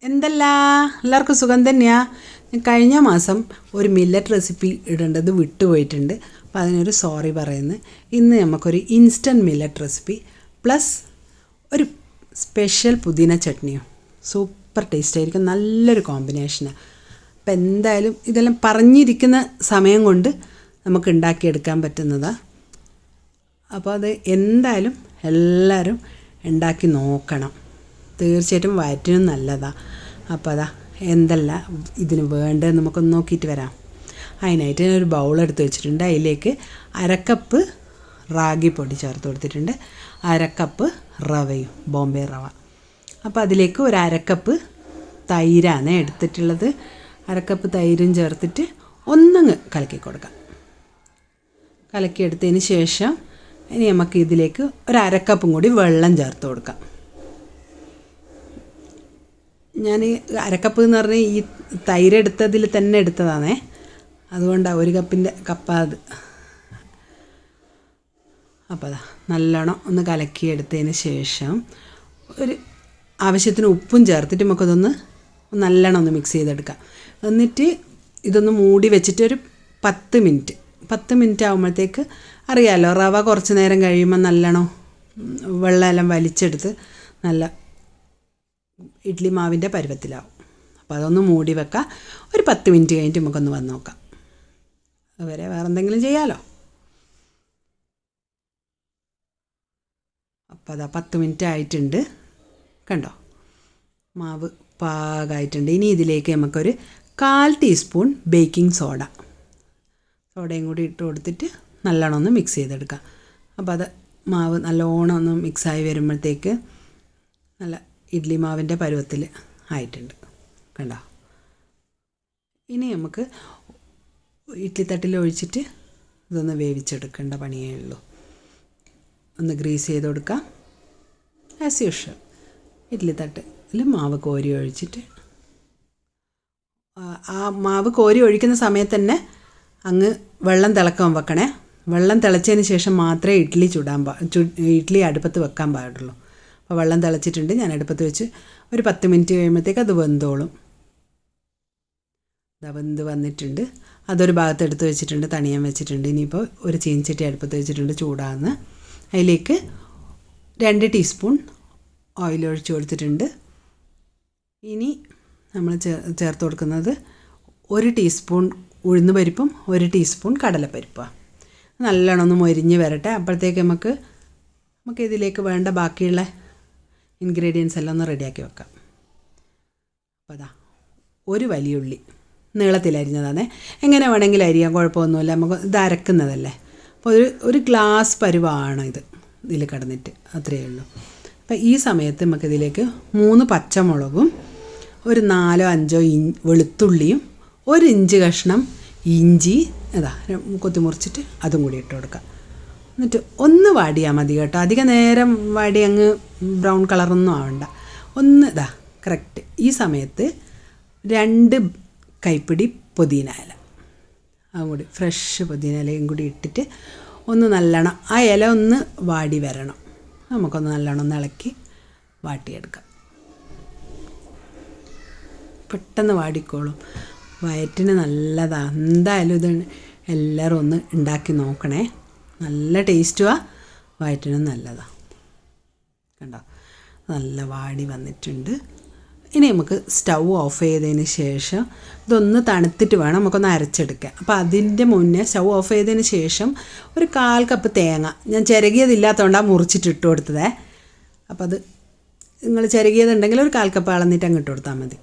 എന്തല്ല എല്ലാവർക്കും സുഖം തന്നെയാ. കഴിഞ്ഞ മാസം ഒരു മില്ലറ്റ് റെസിപ്പി ഇടേണ്ടത് വിട്ടുപോയിട്ടുണ്ട്. അപ്പോൾ അതിനൊരു സോറി പറയുന്നു. ഇന്ന് നമുക്കൊരു ഇൻസ്റ്റൻറ്റ് മില്ലറ്റ് റെസിപ്പി പ്ലസ് ഒരു സ്പെഷ്യൽ പുതിന ചട്നിയും. സൂപ്പർ ടേസ്റ്റ് ആയിരിക്കും, നല്ലൊരു കോമ്പിനേഷനാണ്. അപ്പോൾ എന്തായാലും ഇതെല്ലാം പറഞ്ഞിരിക്കുന്ന സമയം കൊണ്ട് നമുക്ക് ഉണ്ടാക്കിയെടുക്കാൻ പറ്റുന്നതാണ്. അപ്പോൾ അത് എന്തായാലും എല്ലാവരും ഉണ്ടാക്കി നോക്കണം. തീർച്ചയായിട്ടും വയറ്റിനും നല്ലതാണ്. അപ്പോൾ അതാ എന്തല്ല ഇതിന് വേണ്ടതെന്ന് നമുക്കൊന്ന് നോക്കിയിട്ട് വരാം. അതിനായിട്ട് ഞാൻ ഒരു ബൗളെടുത്ത് വെച്ചിട്ടുണ്ട്. അതിലേക്ക് അരക്കപ്പ് റാഗി പൊടി ചേർത്ത് കൊടുത്തിട്ടുണ്ട്, അരക്കപ്പ് റവയും, ബോംബെ റവ. അപ്പോൾ അതിലേക്ക് ഒരു അരക്കപ്പ് തൈരാണ് എടുത്തിട്ടുള്ളത്. അരക്കപ്പ് തൈരും ചേർത്തിട്ട് ഒന്നങ്ങ് കലക്കി കൊടുക്കാം. കലക്കിയെടുത്തതിന് ശേഷം ഇനി നമുക്ക് ഇതിലേക്ക് ഒരു അരക്കപ്പും കൂടി വെള്ളം ചേർത്ത് കൊടുക്കാം. ഞാൻ അരക്കപ്പ് എന്ന് പറഞ്ഞാൽ ഈ തൈര് എടുത്തതിൽ തന്നെ എടുത്തതാണേ, അതുകൊണ്ടാണ് ഒരു കപ്പിൻ്റെ കപ്പാത്. അപ്പോൾ അതാ നല്ലോണം ഒന്ന് കലക്കിയെടുത്തതിന് ശേഷം ഒരു ആവശ്യത്തിന് ഉപ്പും ചേർത്തിട്ട് നമുക്കതൊന്ന് നല്ലോണം ഒന്ന് മിക്സ് ചെയ്തെടുക്കാം. എന്നിട്ട് ഇതൊന്ന് മൂടി വെച്ചിട്ട് ഒരു 10 മിനിറ്റ് ആകുമ്പോഴത്തേക്ക് അറിയാമല്ലോ, റവ കുറച്ച് നേരം കഴിയുമ്പോൾ നല്ലോണം വെള്ളമെല്ലാം വലിച്ചെടുത്ത് നല്ല ഇഡ്ഡലി മാവിൻ്റെ പരുവത്തിലാവും. അപ്പോൾ അതൊന്ന് മൂടി വെക്കാം. ഒരു 10 മിനിറ്റ് കഴിഞ്ഞിട്ട് നമുക്കൊന്ന് വന്ന് നോക്കാം. അതുവരെ വേറെ എന്തെങ്കിലും ചെയ്യാമല്ലോ. അപ്പോൾ അതാ 10 മിനിറ്റ് ആയിട്ടുണ്ട്, കണ്ടോ മാവ് പാകമായിട്ടുണ്ട്. ഇനി ഇതിലേക്ക് നമുക്കൊരു 1/4 ടീസ്പൂൺ ബേക്കിംഗ് സോഡയും കൂടി ഇട്ട് കൊടുത്തിട്ട് നല്ലോണം ഒന്ന് മിക്സ് ചെയ്തെടുക്കാം. അപ്പോൾ അത് മാവ് നല്ലോണം ഒന്ന് മിക്സായി വരുമ്പോഴത്തേക്ക് നല്ല ഇഡ്ഡലി മാവിൻ്റെ പരുവത്തിൽ ആയിട്ടുണ്ട്, കണ്ടോ. ഇനി നമുക്ക് ഇഡ്ഡലി തട്ടിൽ ഒഴിച്ചിട്ട് ഇതൊന്ന് വേവിച്ചെടുക്കേണ്ട പണിയേ ഉള്ളൂ. ഒന്ന് ഗ്രീസ് ചെയ്ത് കൊടുക്കാം. ആസ് യൂഷ്വൽ ഇഡ്ഡലി തട്ടിൽ മാവ് കോരി ഒഴിച്ചിട്ട്, ആ മാവ് കോരി ഒഴിക്കുന്ന സമയത്ത് തന്നെ അങ്ങ് വെള്ളം തിളക്കാൻ വെക്കണേ. വെള്ളം തിളച്ചതിന് ശേഷം മാത്രമേ ഇഡ്ഡലി അടുപ്പത്ത് വെക്കാൻ പാടുള്ളൂ. അപ്പോൾ വെള്ളം തിളച്ചിട്ടുണ്ട്, ഞാൻ അടുപ്പത്ത് വെച്ച് ഒരു 10 മിനിറ്റ് കഴിയുമ്പോഴത്തേക്ക് അത് വെന്തോളും. അത് വെന്ത് വന്നിട്ടുണ്ട്. അതൊരു ഭാഗത്ത് എടുത്ത് വെച്ചിട്ടുണ്ട്, തണിയാൻ വെച്ചിട്ടുണ്ട്. ഇനിയിപ്പോൾ ഒരു ചീനച്ചട്ടി അടുപ്പത്ത് വെച്ചിട്ടുണ്ട്, ചൂടാകുന്ന. അതിലേക്ക് 2 ടീസ്പൂൺ ഓയിൽ ഒഴിച്ച് കൊടുത്തിട്ടുണ്ട്. ഇനി നമ്മൾ ചേർത്ത് കൊടുക്കുന്നത് 1 ടീസ്പൂൺ ഉഴുന്ന് പരിപ്പും 1 ടീസ്പൂൺ കടലപ്പരിപ്പാണ്. നല്ലോണം ഒന്ന് മൊരിഞ്ഞ് വരട്ടെ. അപ്പോഴത്തേക്ക് നമുക്ക് ഇതിലേക്ക് വേണ്ട ബാക്കിയുള്ള ഇൻഗ്രീഡിയൻസ് എല്ലാം ഒന്ന് റെഡിയാക്കി വെക്കാം. അപ്പോൾ അതാ ഒരു വലിയ ഉള്ളി നീളത്തിലരിഞ്ഞതാണേ, എങ്ങനെ വേണമെങ്കിലും അരിയാം, കുഴപ്പമൊന്നുമില്ല. നമുക്ക് ഇത് അരക്കുന്നതല്ലേ. അപ്പോൾ ഒരു ഗ്ലാസ് പരുവാണ് ഇതിൽ കിടന്നിട്ട്, അത്രയേ ഉള്ളൂ. അപ്പോൾ ഈ സമയത്ത് നമുക്കിതിലേക്ക് 3 പച്ചമുളകും ഒരു 4-5 വെളുത്തുള്ളിയും 1 ഇഞ്ച് കഷ്ണം ഇഞ്ചി കൊത്തി മുറിച്ചിട്ട് അതും കൂടി ഇട്ട് കൊടുക്കാം. എന്നിട്ട് ഒന്ന് വാടിയാൽ മതി കേട്ടോ. അധികം നേരം വാടി അങ്ങ് ബ്രൗൺ കളറൊന്നും ആവണ്ട. ഒന്ന് കറക്റ്റ്. ഈ സമയത്ത് 2 കൈപ്പിടി പുതിന ഇല, അതും കൂടി ഫ്രഷ് പുതിന ഇലയും കൂടി ഇട്ടിട്ട് ഒന്ന് നല്ലോണം ആ ഇല ഒന്ന് വാടി വരണം. നമുക്കൊന്ന് നല്ലോണം ഒന്ന് ഇളക്കി വാട്ടിയെടുക്കാം. പെട്ടെന്ന് വാടിക്കോളും, വയറ്റിന് നല്ലതാണ്. എന്തായാലും ഇത് എല്ലാവരും ഒന്ന് ഉണ്ടാക്കി നോക്കണേ. നല്ല ടേസ്റ്റുമാണ്, വയറ്റിനും നല്ലതാണ്. കണ്ടോ നല്ല വാടി വന്നിട്ടുണ്ട്. ഇനി നമുക്ക് സ്റ്റൗ ഓഫ് ചെയ്തതിന് ശേഷം ഇതൊന്ന് തണുത്തിട്ട് വേണം നമുക്കൊന്ന് അരച്ചെടുക്കാൻ. അപ്പോൾ അതിൻ്റെ മുന്നേ സ്റ്റൗ ഓഫ് ചെയ്തതിന് ശേഷം ഒരു 1/4 കപ്പ് തേങ്ങ, ഞാൻ ചിരകിയതില്ലാത്തതുകൊണ്ടാണ് മുറിച്ചിട്ട് ഇട്ട് കൊടുത്തത്. അപ്പോൾ അത് നിങ്ങൾ ചിരകിയതുണ്ടെങ്കിൽ ഒരു 1/4 കപ്പ് അളന്നിട്ട് അങ്ങ് ഇട്ട് കൊടുത്താൽ മതി.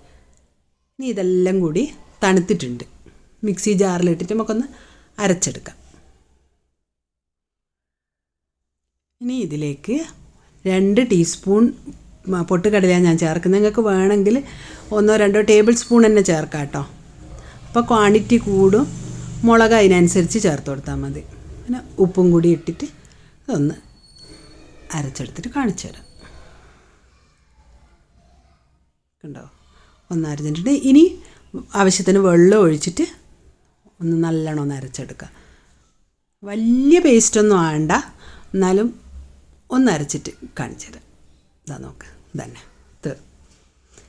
ഇനി ഇതെല്ലാം കൂടി തണുത്തിട്ടുണ്ട്, മിക്സി ജാറിലിട്ടിട്ട് നമുക്കൊന്ന് അരച്ചെടുക്കാം. ഇനി ഇതിലേക്ക് 2 ടീസ്പൂൺ പൊട്ടുകടലയാണ് ഞാൻ ചേർക്കുന്നത്. നിങ്ങൾക്ക് വേണമെങ്കിൽ 1-2 ടേബിൾ സ്പൂൺ തന്നെ ചേർക്കാം കേട്ടോ. അപ്പോൾ ക്വാണ്ടിറ്റി കൂടും, മുളക് അതിനനുസരിച്ച് ചേർത്ത് കൊടുത്താൽ മതി. പിന്നെ ഉപ്പും കൂടി ഇട്ടിട്ട് അതൊന്ന് അരച്ചെടുത്തിട്ട് കാണിച്ചു തരാം. കണ്ടോ ഒന്ന് അരച്ചിട്ടുണ്ട്. ഇനി ആവശ്യത്തിന് വെള്ളം ഒഴിച്ചിട്ട് ഒന്ന് നല്ലോണം ഒന്ന് അരച്ചെടുക്കുക. വലിയ പേസ്റ്റൊന്നും ആവണ്ട, എന്നാലും ഒന്ന് അരച്ചിട്ട് കാണിച്ചു തരാം. ഇതാ നോക്ക്, ഇതന്നെ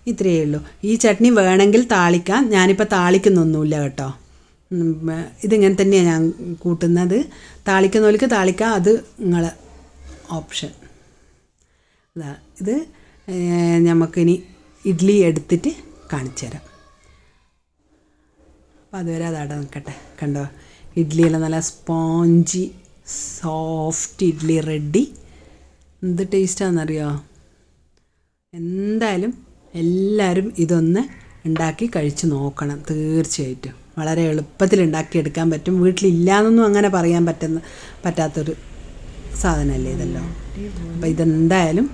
ഇത്രയേ ഉള്ളൂ. ഈ ചട്നി വേണമെങ്കിൽ താളിക്കാം. ഞാനിപ്പോൾ താളിക്കുന്നൊന്നുമില്ല കേട്ടോ. ഇതിങ്ങനെ തന്നെയാണ് ഞാൻ കൂട്ടുന്നത്. താളിക്കുന്നവർക്ക് താളിക്കാം, അത് നിങ്ങളെ ഓപ്ഷൻ. ഇത് നമുക്കിനി ഇഡ്ഡലി എടുത്തിട്ട് കാണിച്ചു തരാം. അപ്പോൾ അതുവരെ അതവിടെ നിൽക്കട്ടെ. കണ്ടോ, ഇഡ്ഡലിയെല്ലാം നല്ല സ്പോഞ്ചി സോഫ്റ്റ് ഇഡ്ഡലി റെഡി. എന്ത് ടേസ്റ്റാണെന്നറിയോ? എന്തായാലും എല്ലാവരും ഇതൊന്ന് ഉണ്ടാക്കി കഴിച്ച് നോക്കണം തീർച്ചയായിട്ടും. വളരെ എളുപ്പത്തിൽ ഉണ്ടാക്കിയെടുക്കാൻ പറ്റും. വീട്ടിലില്ലാന്നൊന്നും അങ്ങനെ പറയാൻ പറ്റാത്തൊരു സാധനമല്ലേ ഇതല്ലോ. അപ്പോൾ ഇതെന്തായാലും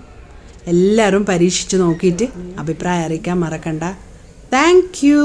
എല്ലാവരും പരീക്ഷിച്ച് നോക്കിയിട്ട് അഭിപ്രായം അറിയിക്കാൻ മറക്കണ്ട. Thank you.